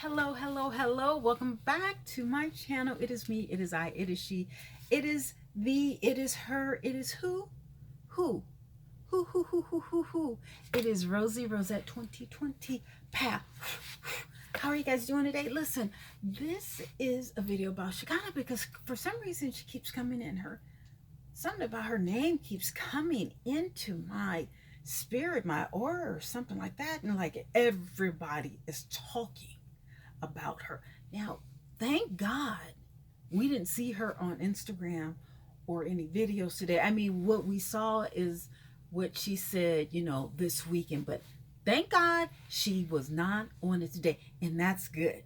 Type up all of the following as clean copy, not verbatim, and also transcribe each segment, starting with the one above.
Hello, hello, hello. Welcome back to my channel. It is me, it is I, it is she, it is thee, it is her, it is who? Who? Who? It is Rosie Rosette 2020. Pow. How are you guys doing today? Listen, this is a video about Shekinah because for some reason she keeps coming in. Something about her name keeps coming into my spirit, my aura, or something like that. And like everybody is talking about her. Now, thank God we didn't see her on Instagram or any videos today. I mean, what we saw is what she said, this weekend, but thank God she was not on it today. And that's good.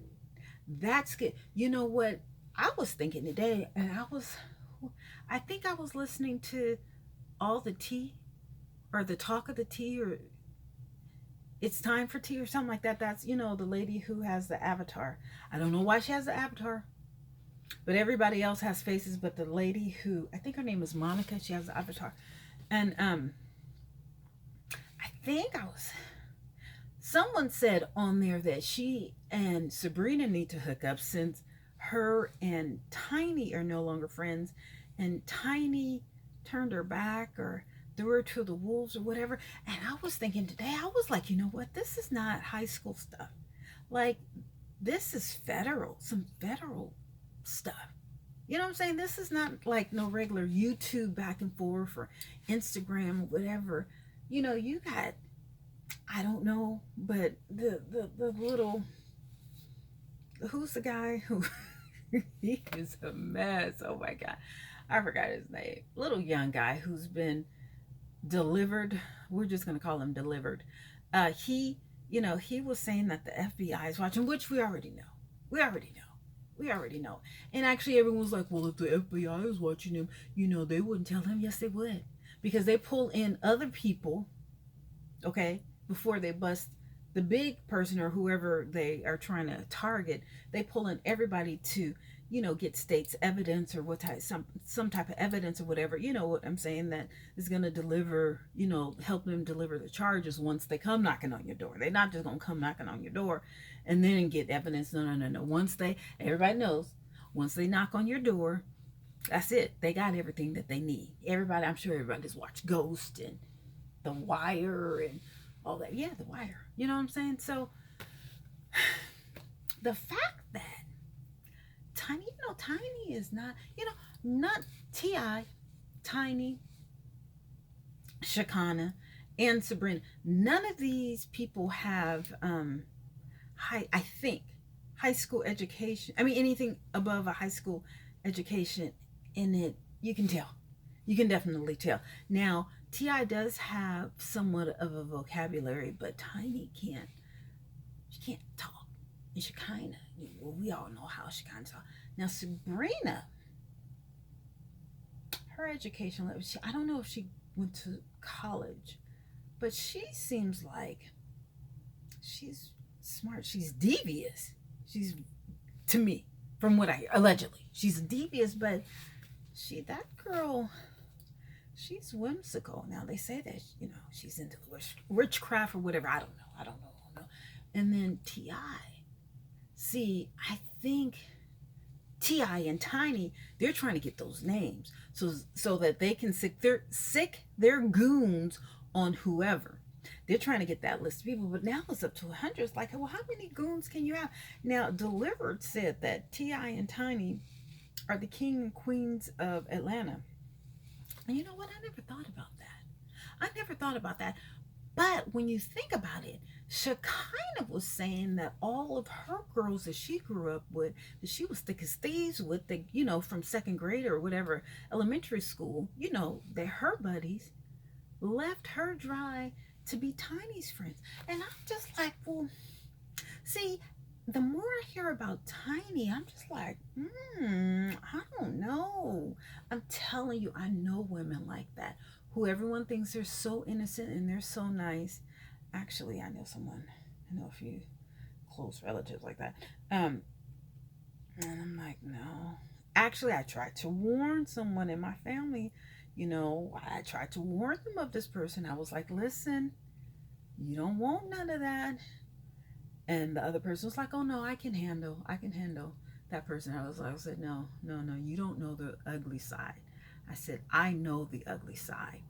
That's good. You know what? I was thinking today, and I think I was listening to all the tea or the talk of the tea or it's time for tea or something like that. That's, the lady who has the avatar. I don't know why she has the avatar, but everybody else has faces. But the lady who, I think her name is Monica, she has the avatar. And I think someone said on there that she and Sabrina need to hook up since her and Tiny are no longer friends. And Tiny turned her back or threw her to the wolves or whatever. And I was thinking today, I was like, you know what? This is not high school stuff. Like, this is some federal stuff. You know what I'm saying? This is not like no regular YouTube back and forth or Instagram or whatever. You got, I don't know, but the little, who's the guy who, he is a mess. Oh my God. I forgot his name. Little young guy who's been delivered. We're just going to call him delivered. He was saying that the FBI is watching, which we already know. We already know. And actually everyone was like, well, if the FBI is watching him, they wouldn't tell him. Yes, they would. Because they pull in other people, okay, before they bust the big person or whoever they are trying to target. They pull in everybody to get state's evidence or what type, some type of evidence or whatever, what I'm saying, that is going to deliver, help them deliver the charges once they come knocking on your door. They're not just going to come knocking on your door and then get evidence. No. Everybody knows, once they knock on your door, that's it. They got everything that they need. Everybody, I'm sure everybody's watched Ghost and The Wire and all that. Yeah, The Wire. You know what I'm saying? So the fact that Tiny is not, not T.I., Tiny, Shekinah, and Sabrina. None of these people have, I think, high school education. I mean, anything above a high school education in it, you can tell. You can definitely tell. Now, T.I. does have somewhat of a vocabulary, but Tiny can't. She can't talk. And Shekinah, well, we all know how Shekinah talks. Now, Sabrina, her education level, I don't know if she went to college, but she seems like she's smart. She's devious. She's, to me, from what I allegedly, she's devious, but that girl, she's whimsical. Now they say that she's into witchcraft or whatever. I don't know. And then T.I. See, I think T.I. and Tiny, they're trying to get those names so that they can sick their goons on whoever. They're trying to get that list of people, but now it's up to 100. It's like, well, how many goons can you have? Now, Delivered said that T.I. and Tiny are the king and queens of Atlanta. And you know what? I never thought about that. But when you think about it, Shekinah was saying that all of her girls that she grew up with, that she was thick as thieves with, from second grade or whatever, elementary school, that her buddies left her dry to be Tiny's friends. And I'm just like, well, see, the more I hear about Tiny, I'm just like, I don't know. I'm telling you, I know women like that, who everyone thinks they're so innocent and they're so nice. Actually, I know a few close relatives like that. And I'm like, no. Actually, I tried to warn someone in my family, I tried to warn them of this person. I was like, listen, you don't want none of that. And the other person was like, oh no, I can handle that person. I said, no, no, no, you don't know the ugly side. I said, I know the ugly side.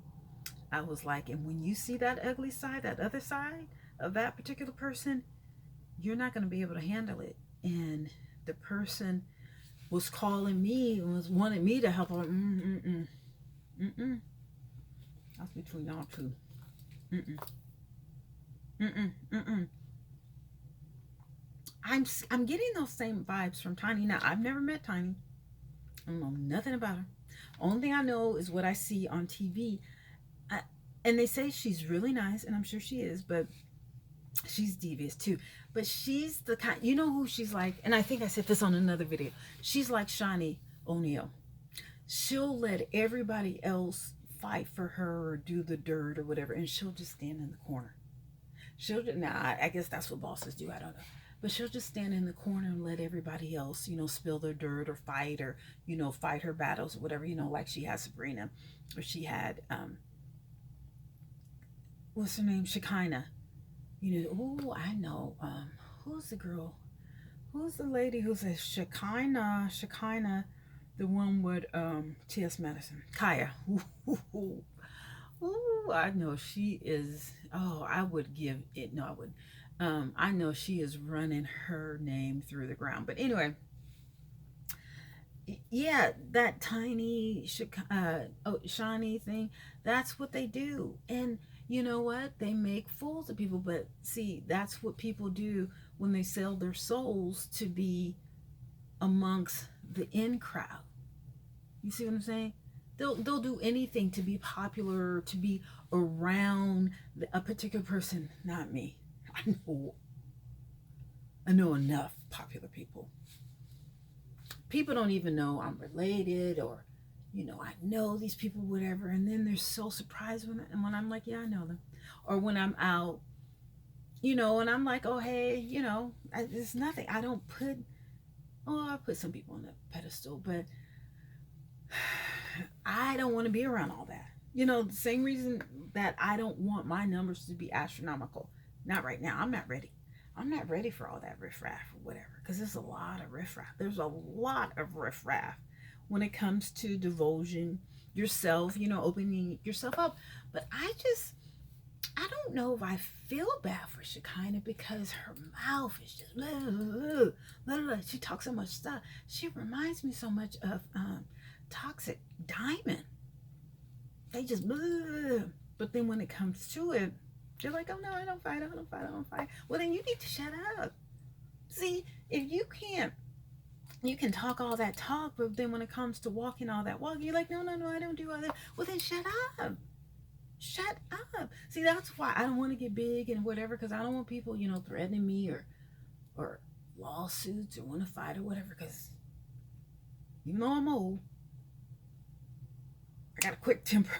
I was like, and when you see that ugly side, that other side of that particular person, you're not going to be able to handle it. And the person was calling me and was wanting me to help her. Mm-mm. That's between y'all two. Mm-mm. Mm-mm. Mm-mm. I'm getting those same vibes from Tiny. Now, I've never met Tiny. I don't know nothing about her. Only thing I know is what I see on TV. I, and they say she's really nice, and I'm sure she is, but she's devious too. But she's the kind, you know who she's like, and I think I said this on another video. She's like Shawnee O'Neal. She'll let everybody else fight for her or do the dirt or whatever, and she'll just stand in the corner. She'll nah, I guess that's what bosses do. I don't know. But she'll just stand in the corner and let everybody else, spill their dirt or fight or, fight her battles or whatever, like she had Sabrina or she had what's her name? Shekinah. Oh, I know. Who's the girl? Who's the lady who says Shekinah, the one with T.S. Madison? Kaya. Ooh, I know she is. Oh, I would give it. No, I wouldn't. I know she is running her name through the ground. But anyway, yeah, that tiny shiny thing. That's what they do. And you know what? They make fools of people. But see, that's what people do when they sell their souls to be amongst the in crowd. You see what I'm saying? They'll do anything to be popular, to be around a particular person. Not me. I know enough popular people. People don't even know I'm related or, I know these people, whatever. And then they're so surprised when I'm like, yeah, I know them. Or when I'm out, and I'm like, oh, hey, it's nothing. I don't put, I put some people on a pedestal, but I don't want to be around all that. The same reason that I don't want my numbers to be astronomical. Not right now. I'm not ready. I'm not ready for all that riffraff or whatever, because there's a lot of riffraff. There's a lot of riffraff when it comes to divulging yourself, opening yourself up. But I don't know if I feel bad for Shekinah because her mouth is just blah, blah, blah, blah. She talks so much stuff. She reminds me so much of Toxic Diamond. They just blah. But then when it comes to it, they're like, oh no, I don't fight. Well, then you need to shut up. See, if you can talk all that talk, but then when it comes to walking all that walk, you're like, no, I don't do all that. Well, then shut up. Shut up. See, that's why I don't want to get big and whatever, because I don't want people, threatening me or lawsuits or want to fight or whatever, because I'm old. I got a quick temper.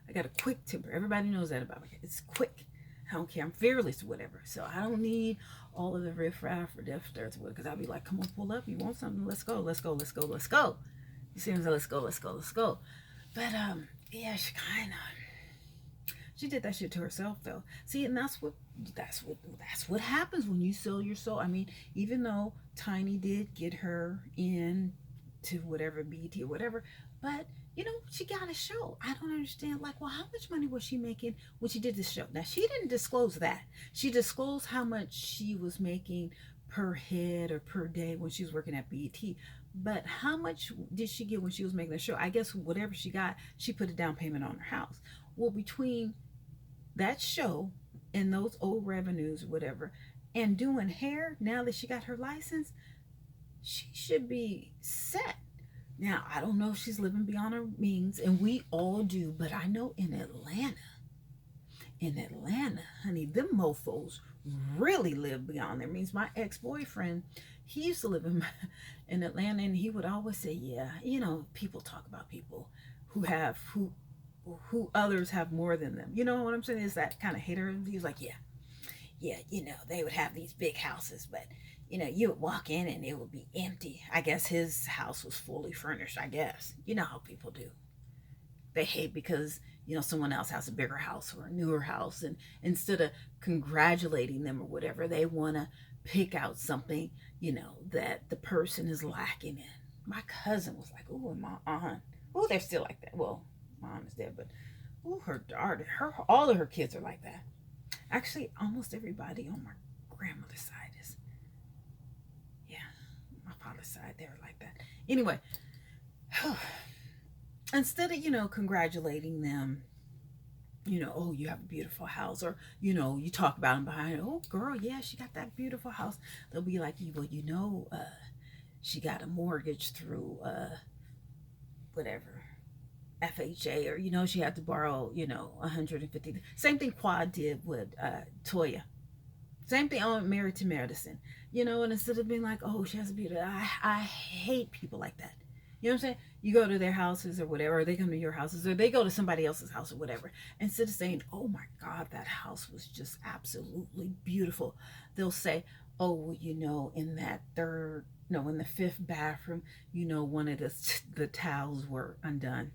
I got a quick temper. Everybody knows that about me. It's quick. I don't care. I'm fearless or whatever. So I don't need all of the riffraff or death stares or whatever, because I'll be like, come on, pull up. You want something? Let's go. You see what I'm saying? Let's go. But yeah, Shekinah. She did that shit to herself though. See, and that's what happens when you sell your soul. I mean, even though Tiny did get her in to whatever BT or whatever, but she got a show. I don't understand. Like, well, how much money was she making when she did this show? Now, she didn't disclose that. She disclosed how much she was making per head or per day when she was working at BET. But how much did she get when she was making the show? I guess whatever she got, she put a down payment on her house. Well, between that show and those old revenues or whatever, and doing hair, now that she got her license, she should be set. Now, I don't know if she's living beyond her means, and we all do, but I know in Atlanta, honey, them mofos really live beyond their means. My ex-boyfriend, he used to live in Atlanta, and he would always say, yeah, people talk about people who others have more than them. You know what I'm saying? Is that kind of hater? He was like, yeah, they would have these big houses, but you would walk in and it would be empty. I guess his house was fully furnished, I guess. You know how people do. They hate because, someone else has a bigger house or a newer house. And instead of congratulating them or whatever, they want to pick out something, that the person is lacking in. My cousin was like, oh, and my aunt, oh, they're still like that. Well, my aunt is dead, but oh, her daughter, all of her kids are like that. Actually, almost everybody on my grandmother's side is, yeah, my father's side, they're like that. Anyway, instead of, congratulating them, oh, you have a beautiful house, or, you talk about them behind, oh, girl, yeah, she got that beautiful house. They'll be like, well, she got a mortgage through, whatever, FHA, or, she had to borrow, 150. Same thing Quad did with Toya. Same thing on Married to Medicine. And instead of being like, oh, she has a beauty, I hate people like that. You know what I'm saying? You go to their houses or whatever, or they come to your houses, or they go to somebody else's house or whatever. Instead of saying, oh my God, that house was just absolutely beautiful, they'll say, oh, in that in the fifth bathroom, one of the towels were undone.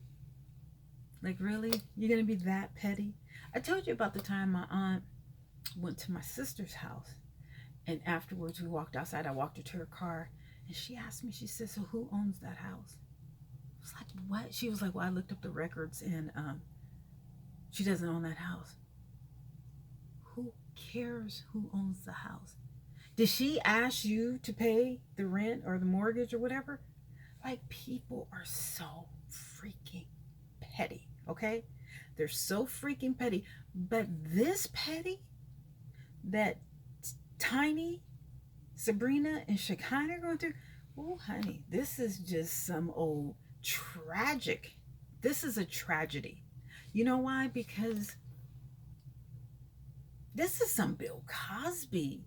Like, really? You're going to be that petty? I told you about the time my aunt went to my sister's house, and afterwards we walked outside. I walked her to her car, and she asked me, she said, so who owns that house? I was like, what? She was like, well, I looked up the records, and she doesn't own that house. Who cares who owns the house? Did she ask you to pay the rent or the mortgage or whatever? Like, people are so freaking petty, okay? They're so freaking petty. But this petty that Tiny, Sabrina, and Shekinah are going through, oh, honey, this is just some old tragic. This is a tragedy. You know why? Because this is some Bill Cosby.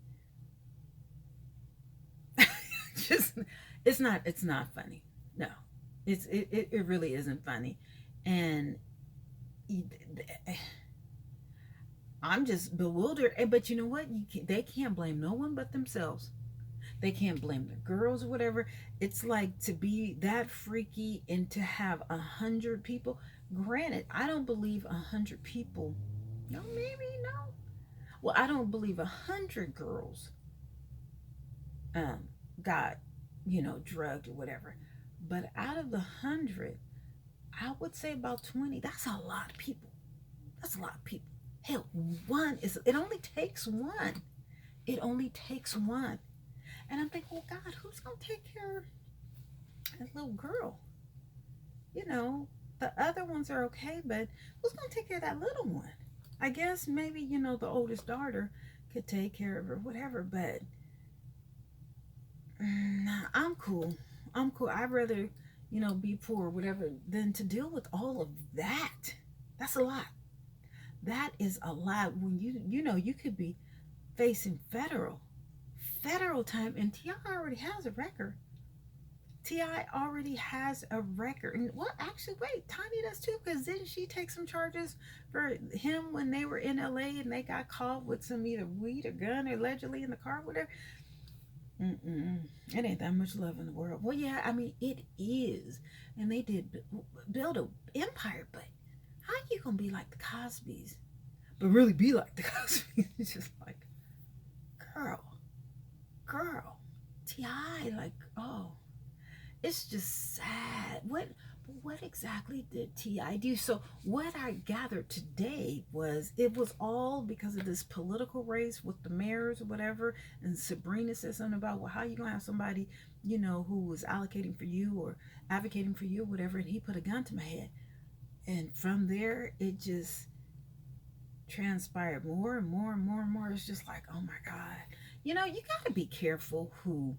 Just, it's not funny. No, it really isn't funny. And I'm just bewildered. But you know what? They can't blame no one but themselves. They can't blame the girls or whatever. It's like, to be that freaky and to have 100 people. Granted, I don't believe 100 people. No, maybe no. Well, I don't believe 100 girls got, drugged or whatever. But out of the 100, I would say about 20. That's a lot of people. That's a lot of people. Hell, it only takes one. It only takes one. And I'm thinking, well, God, who's going to take care of that little girl? The other ones are okay, but who's going to take care of that little one? I guess maybe, the oldest daughter could take care of her, whatever, but nah, I'm cool. I'd rather, be poor or whatever than to deal with all of that. That's a lot. That is a lot. When you could be facing federal time, and T.I. already has a record. T.I. already has a record. And, well, actually, wait, Tiny does too, because didn't she take some charges for him when they were in LA and they got caught with some either weed or gun allegedly in the car, whatever? It ain't that much love in the world. Well, yeah, I mean, it is. And they did build an empire, but how are you going to be like the Cosbys? But really be like the Cosbys? It's just like, girl, T.I., like, oh, it's just sad. What exactly did T.I. do? So what I gathered today was it was all because of this political race with the mayors or whatever. And Sabrina said something about, well, how are you going to have somebody, who was allocating for you or advocating for you or whatever, and he put a gun to my head. And from there, it just transpired more and more and more and more. It's just like, oh my God. You got to be careful who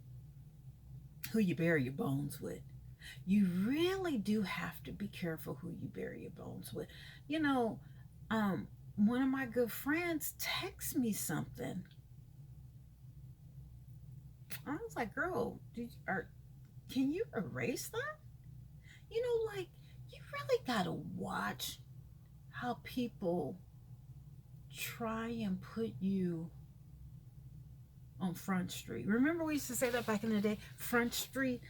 you bury your bones with. You really do have to be careful who you bury your bones with. One of my good friends texted me something. I was like, girl, can you erase that? Like, you really gotta watch how people try and put you on Front Street. Remember we used to say that back in the day? Front Street.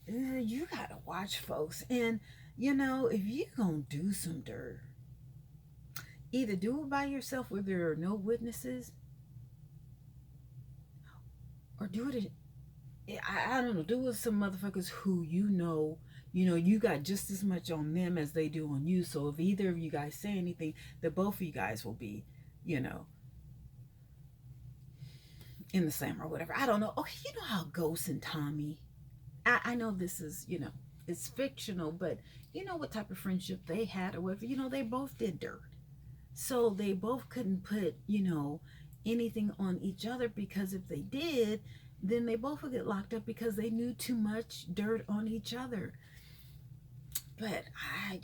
You gotta watch, folks. And If you gonna do some dirt, either do it by yourself where there are no witnesses, or do it. I don't know. Do it with some motherfuckers who you got just as much on them as they do on you. So if either of you guys say anything, that both of you guys will be, you know, in the same or whatever. I don't know. Okay, you know how Ghost and Tommy. I know this is, it's fictional, but you know what type of friendship they had or whatever. They both did dirt. So they both couldn't put, anything on each other, because if they did, then they both would get locked up because they knew too much dirt on each other. But I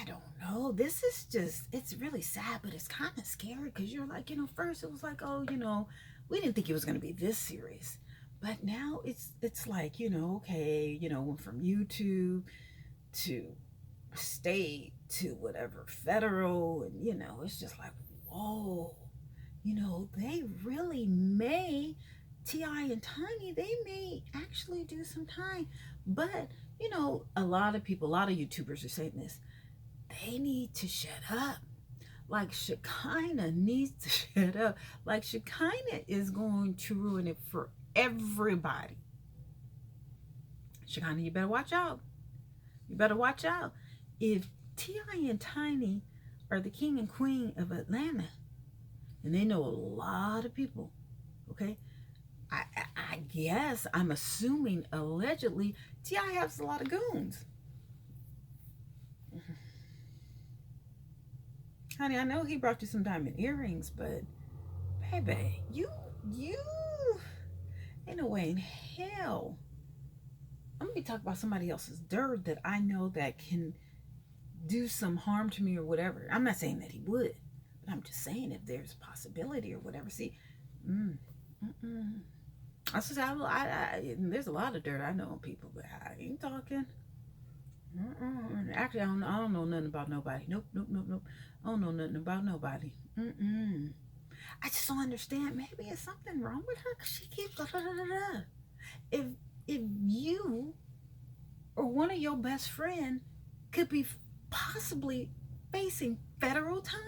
don't know. This is just, it's really sad, but it's kind of scary, because you're like, first it was like, oh, we didn't think it was going to be this serious. But now it's like, okay, went from YouTube to state to whatever federal, and it's just like, whoa, they really may, Ti and Tiny, they may actually do some time. But a lot of people, a lot of YouTubers are saying this, they need to shut up. Like Shekinah needs to shut up. Like Shekinah is going to ruin it for everybody. Shekinah, you better watch out. You better watch out. If Ti and Tiny are the king and queen of Atlanta, and they know a lot of people, okay? I guess, I'm assuming, allegedly, Ti has a lot of goons. Honey, I know he brought you some diamond earrings, but baby, you ain't no way in hell. I'm gonna be talking about somebody else's dirt that I know that can do some harm to me or whatever. I'm not saying that he would, but I'm just saying if there's a possibility or whatever. See, I said, there's a lot of dirt I know on people, but I ain't talking. Actually, I don't know nothing about nobody. Nope. I don't know nothing about nobody. I just don't understand. Maybe it's something wrong with her, because she keeps If you or one of your best friend could be possibly facing federal time,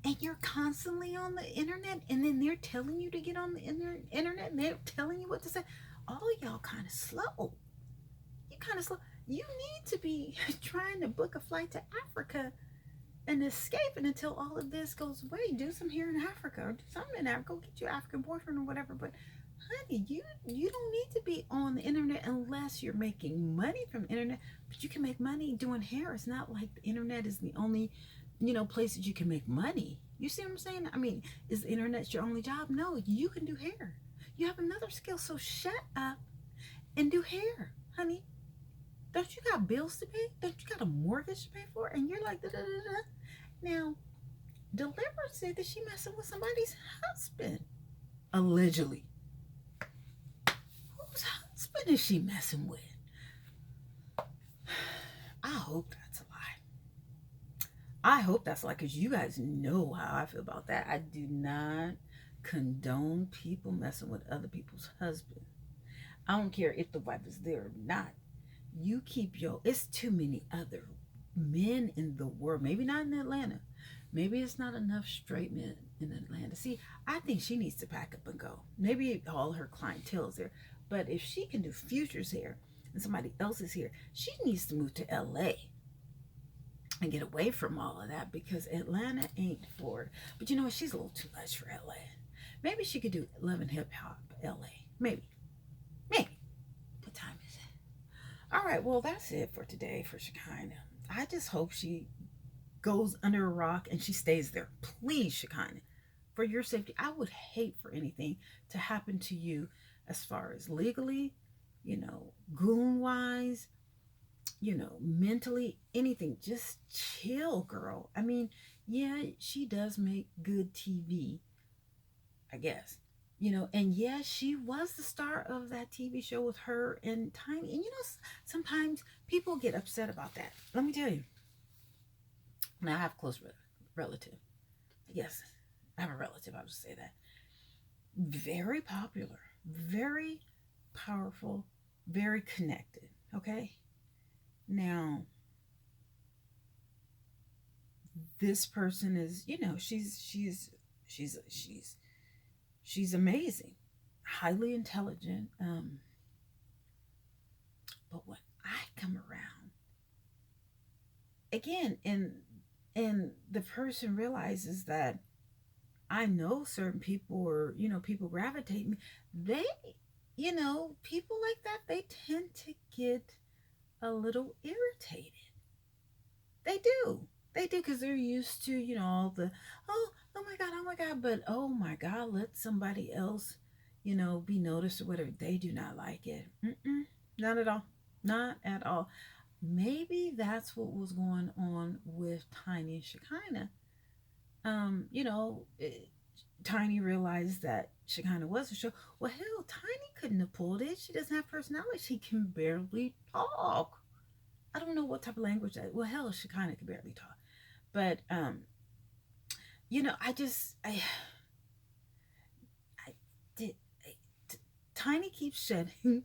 and you're constantly on the internet, and then they're telling you to get on the internet, and they're telling you what to say. All y'all kind of slow. You kind of slow. You need to be trying to book a flight to Africa and escaping until all of this goes away. Do some here in Africa, or do something in Africa. Go get your African boyfriend or whatever. But honey, you don't need to be on the internet unless you're making money from the internet. But you can make money doing hair. It's not like the internet is the only place that you can make money. You see what I'm saying? I mean, is the internet your only job? No, you can do hair. You have another skill, so shut up and do hair, honey. Don't you got bills to pay? Don't you got a mortgage to pay for? And you're like, da da da da. Now, Deliverance said that she messing with somebody's husband, allegedly. Whose husband is she messing with? I hope that's a lie. I hope that's a lie, because you guys know how I feel about that. I do not condone people messing with other people's husbands. I don't care if the wife is there or not. You keep it's too many other men in the world. Maybe not in Atlanta. Maybe it's not enough straight men in Atlanta. See, I think she needs to pack up and go. Maybe all her clientele is there. But if she can do Future's hair and somebody else's hair, she needs to move to LA and get away from all of that, because Atlanta ain't for it. But you know what? She's a little too much for LA. Maybe she could do Love and Hip Hop LA. Maybe. What time is it? All right, well, that's it for today for Shekinah. I just hope she goes under a rock and she stays there. Please, Shekinah, for your safety. I would hate for anything to happen to you as far as legally, goon-wise, mentally, anything. Just chill, girl. I mean, yeah, she does make good TV, I guess. And yes, she was the star of that TV show with her and Tiny. And sometimes people get upset about that. Let me tell you. Now, I have a close relative. Yes, I have a relative, I'll just say that. Very popular, very powerful, very connected, okay? Now, this person is, she's amazing, highly intelligent. But when I come around again, and the person realizes that I know certain people, or people gravitate me, they, people like that, they tend to get a little irritated. They do. They do, because they're used to, all the, oh my God, oh my God. But oh my God, let somebody else, be noticed or whatever. They do not like it. Mm-mm, not at all. Not at all. Maybe that's what was going on with Tiny and Shekinah. Tiny realized that Shekinah was a show. Well, hell, Tiny couldn't have pulled it. She doesn't have personality. She can barely talk. I don't know what type of language that. Well, hell, Shekinah could barely talk. But I did. Tiny keeps setting.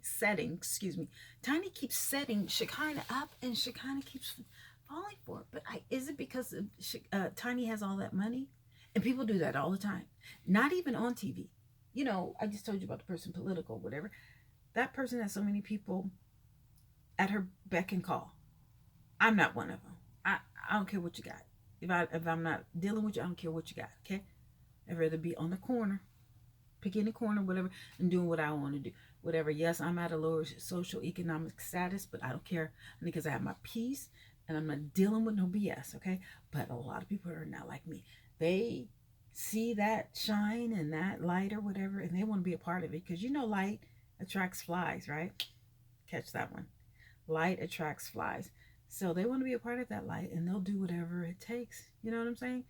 Excuse me. Tiny keeps setting Shekinah up, and Shekinah keeps falling for it. But is it because Tiny has all that money? And people do that all the time. Not even on TV. I just told you about the person political, whatever. That person has so many people at her beck and call. I'm not one of them. I don't care what you got. If I'm not dealing with you, I don't care what you got. Okay, I'd rather be on the corner, pick any corner, whatever, and doing what I want to do. Whatever. Yes, I'm at a lower social economic status, but I don't care because I have my peace and I'm not dealing with no BS. Okay, but a lot of people are not like me. They see that shine and that light or whatever, and they want to be a part of it because light attracts flies, right? Catch that one. Light attracts flies. So they want to be a part of that light, and they'll do whatever it takes. You know what I'm saying?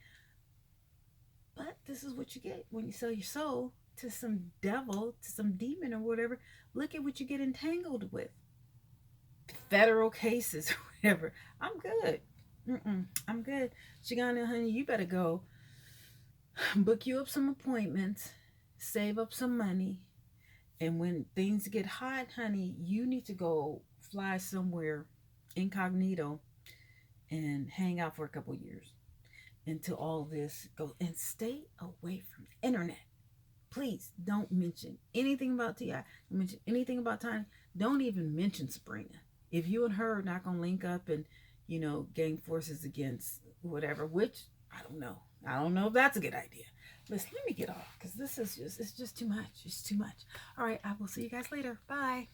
But this is what you get when you sell your soul to some devil, to some demon or whatever. Look at what you get entangled with. Federal cases or whatever. I'm good. I'm good. Shekinah, honey, you better go book you up some appointments, save up some money, and when things get hot, honey, you need to go fly somewhere incognito and hang out for a couple years until all this goes, and stay away from the internet. Please don't mention anything about Ti. Don't mention anything about Tiny. Don't even mention Sabrina. If you and her are not gonna link up and gang forces against whatever, which I don't know. I don't know if that's a good idea. Listen, let me get off because this is just, it's just too much. It's too much. All right, I will see you guys later. Bye.